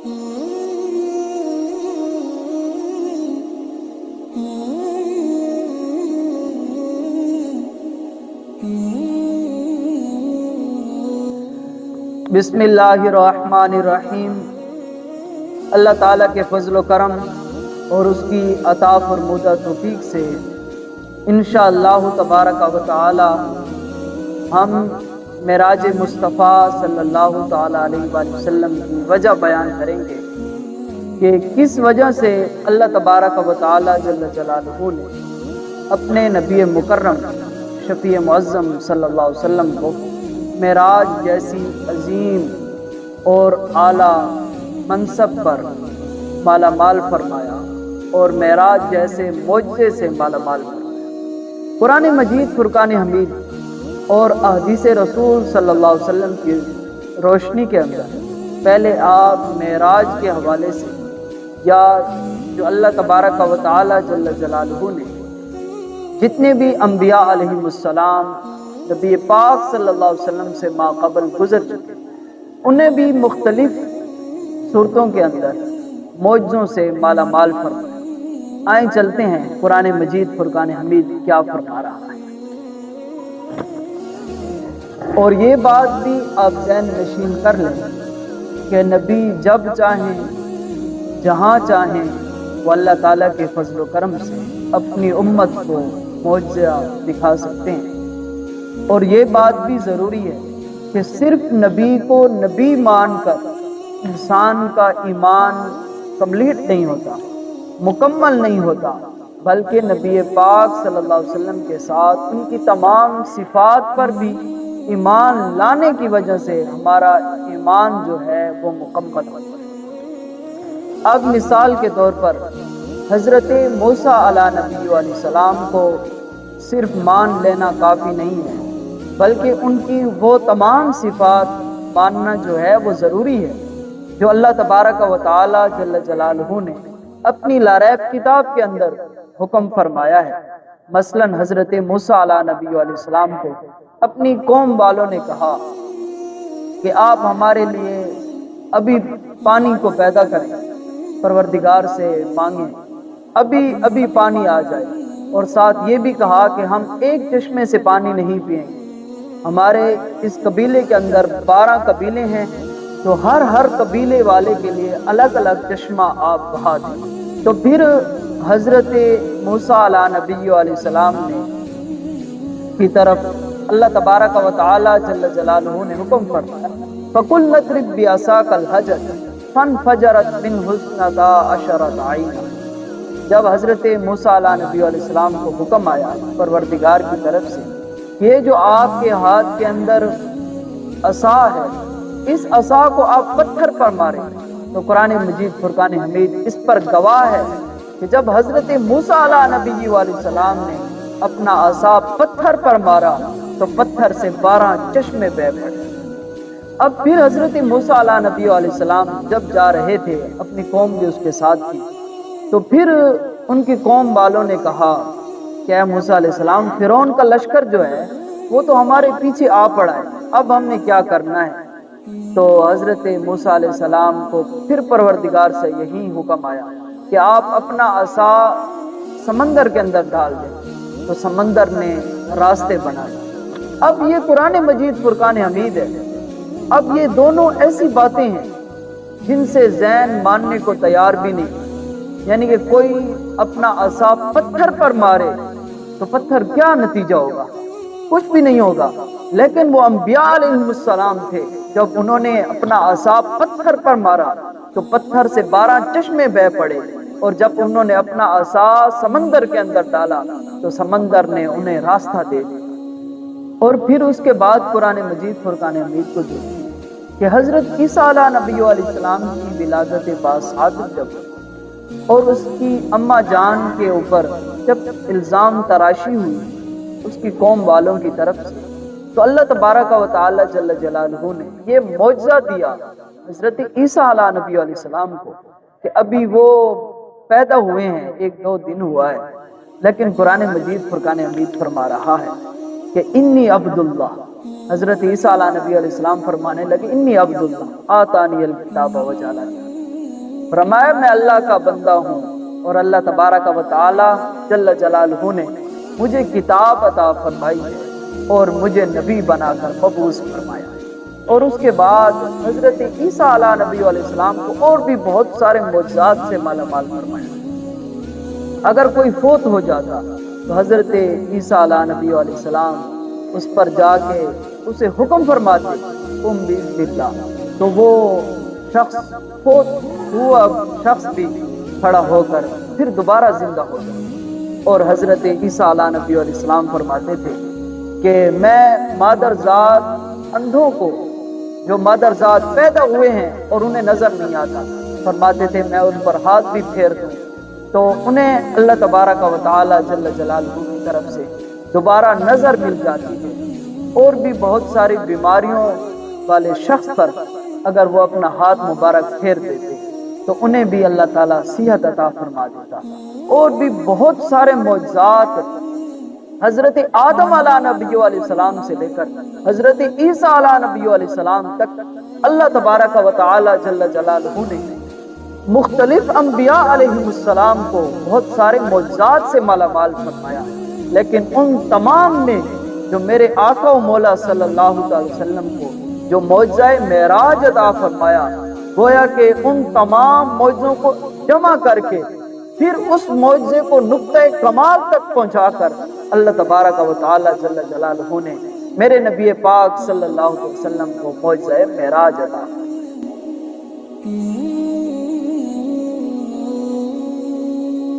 بسم اللہ الرحمن الرحیم۔ اللہ تعالیٰ کے فضل و کرم اور اس کی عطا فرمودہ توفیق سے انشاءاللہ تبارک و تعالی ہم معراج مصطفیٰ صلی اللہ تعالیٰ علیہ وآلہ وسلم کی وجہ بیان کریں گے کہ کس وجہ سے اللہ تبارک و تعالی جل جلالہ نے اپنے نبی مکرم شفیع معظم صلی اللہ علیہ وسلم کو معراج جیسی عظیم اور اعلیٰ منصب پر مالا مال فرمایا اور معراج جیسے معجزے سے مالا مال فرمایا۔ قرآن مجید فرقان حمید اور احادیث رسول صلی اللہ علیہ وسلم کی روشنی کے اندر پہلے آپ معراج کے حوالے سے یا جو اللہ تبارک و تعالی جل جلالہ نے جتنے بھی انبیاء علیہم السلام نبی پاک صلی اللہ علیہ وسلم سے ماقبل گزر چکے انہیں بھی مختلف صورتوں کے اندر معجزوں سے مالا مال فرمایا۔ آئیں چلتے ہیں قرآن مجید فرقان حمید کیا فرما رہا ہے، اور یہ بات بھی آپ ذہن نشین کر لیں کہ نبی جب چاہیں جہاں چاہیں وہ اللہ تعالیٰ کے فضل و کرم سے اپنی امت کو معجزہ دکھا سکتے ہیں۔ اور یہ بات بھی ضروری ہے کہ صرف نبی کو نبی مان کر انسان کا ایمان کمپلیٹ نہیں ہوتا، مکمل نہیں ہوتا، بلکہ نبی پاک صلی اللہ علیہ وسلم کے ساتھ ان کی تمام صفات پر بھی ایمان لانے کی وجہ سے ہمارا ایمان جو ہے وہ مکمل ہوتا ہے۔ اب مثال کے طور پر حضرت موسیٰ علیہ نبی علیہ السلام کو صرف مان لینا کافی نہیں ہے، بلکہ ان کی وہ تمام صفات ماننا جو ہے وہ ضروری ہے جو اللہ تبارک و تعالی جل جلالہ نے اپنی لا ریب کتاب کے اندر حکم فرمایا ہے۔ مثلا حضرت موسیٰ علیہ نبی علیہ السلام کو اپنی قوم والوں نے کہا کہ آپ ہمارے لیے ابھی پانی کو پیدا کریں، پروردگار سے مانگیں، ابھی پانی آ جائے، اور ساتھ یہ بھی کہا کہ ہم ایک چشمے سے پانی نہیں پئیں گے، ہمارے اس قبیلے کے اندر 12 قبیلے ہیں تو ہر قبیلے والے کے لیے الگ الگ چشمہ آپ بہا دیں۔ تو پھر حضرت موسیٰ علیہ نبی علیہ السلام نے کی طرف اللہ تبارک و تعالی جل جلالہ نے حکم فرمایا فَقُلْ نَضْرِبْ بِعَصَاكَ الْحَجَرَ فَانْفَجَرَتْ مِنْهُ اثْنَتَا عَشَرَةَ عَيْنًا۔ جب حضرت موسیٰ علیہ نبی علیہ السلام کو حکم آیا پروردگار کی طرف سے یہ جو آپ کے ہاتھ کے اندر عصا ہے اس عصا کو آپ پتھر پر ماریں، تو قرآن مجید فرقان حمید اس پر گواہ ہے کہ جب حضرت موسیٰ علیہ نبی علیہ السلام نے اپنا عصا پتھر پر مارا تو پتھر سے 12 چشمے بہہ پڑے۔ اب پھر حضرت موسیٰ علیہ نبی علیہ السلام جب جا رہے تھے، اپنی قوم بھی اس کے ساتھ تھی، تو پھر ان کی قوم والوں نے کہا کہ اے موسیٰ علیہ السلام فرعون کا لشکر جو ہے وہ تو ہمارے پیچھے آ پڑا ہے، اب ہم نے کیا کرنا ہے؟ تو حضرت موسیٰ علیہ السلام کو پھر پروردگار سے یہی حکم آیا کہ آپ اپنا عصا سمندر کے اندر ڈال دیں، تو سمندر نے راستے بنائے۔ اب یہ قرآن مجید فرقان حمید ہے۔ اب یہ دونوں ایسی باتیں ہیں جن سے ذہن ماننے کو تیار بھی نہیں، یعنی کہ کوئی اپنا عصا پتھر پر مارے تو پتھر کیا نتیجہ ہوگا؟ کچھ بھی نہیں ہوگا، لیکن وہ انبیاء علیہ السلام تھے، جب انہوں نے اپنا عصا پتھر پر مارا تو پتھر سے 12 چشمے بہہ پڑے، اور جب انہوں نے اپنا عصا سمندر کے اندر ڈالا تو سمندر نے انہیں راستہ دے دیا۔ اور پھر اس کے بعد قرآن مجید فرقان حمید کو دیکھیں کہ حضرت عیسیٰ علیہ نبی علیہ السلام کی ولادت باصادق جب اور اس کی اماں جان کے اوپر جب الزام تراشی ہوئی اس کی قوم والوں کی طرف سے، تو اللہ تبارک و تعالی جل جلالہ نے یہ معجزہ دیا حضرت عیسیٰ علیہ نبی علیہ السلام کو کہ ابھی وہ پیدا ہوئے ہیں، 1-2 دن ہوا ہے، لیکن قرآن مجید فرقان حمید فرما رہا ہے کہ انی عبداللہ، حضرت عیسیٰ علیہ نبی علیہ السلام فرمانے لگے انی عبداللہ آتانی الکتاب وجعلنی، فرمایا میں اللہ کا بندہ ہوں اور اللہ تبارک و تعالی جل جلالہ نے مجھے کتاب عطا فرمائی ہے اور مجھے نبی بنا کر مبعوث فرمایا ہے۔ اور اس کے بعد حضرت عیسیٰ علیہ نبی علیہ السلام کو اور بھی بہت سارے معجزات سے مالا مال فرمایا۔ اگر کوئی فوت ہو جاتا تو حضرت عیسیٰ علیہ نبی علیہ السلام اس پر جا کے اسے حکم فرماتے قم بإذن اللہ، تو وہ شخص فوت ہوا شخص بھی کھڑا ہو کر پھر دوبارہ زندہ ہو جاتا۔ اور حضرت عیسیٰ علیہ نبی علیہ السلام فرماتے تھے کہ میں مادرزاد اندھوں کو جو مادرزاد پیدا ہوئے ہیں اور انہیں نظر نہیں آتا، فرماتے تھے میں ان پر ہاتھ بھی پھیر دوں تو انہیں اللہ تبارک و تعالی جل جلالہ کی طرف سے دوبارہ نظر مل جاتی ہے۔ اور بھی بہت ساری بیماریوں والے شخص پر اگر وہ اپنا ہاتھ مبارک پھیر دیتے تو انہیں بھی اللہ تعالیٰ صحت عطا فرما دیتا۔ اور بھی بہت سارے معجزات حضرت آدم علیہ نبی علیہ السلام سے لے کر حضرت عیسیٰ علیہ نبی علیہ السلام تک اللہ تبارک و تعالی جل جلالہ نے مختلف انبیاء علیہ السلام کو بہت سارے معجزات سے مالا مال فرمایا، لیکن ان تمام نے جو میرے آقا و مولا صلی اللہ علیہ وسلم کو جو معجزہ معراج عطا فرمایا، گویا کہ ان تمام معجزوں کو جمع کر کے پھر اس معجزے کو نقطۂ کمال تک پہنچا کر اللہ تبارک و تعالی جل جلالہ نے میرے نبی پاک صلی اللہ علیہ وسلم کو معجزہ معراج عطا فرمایا۔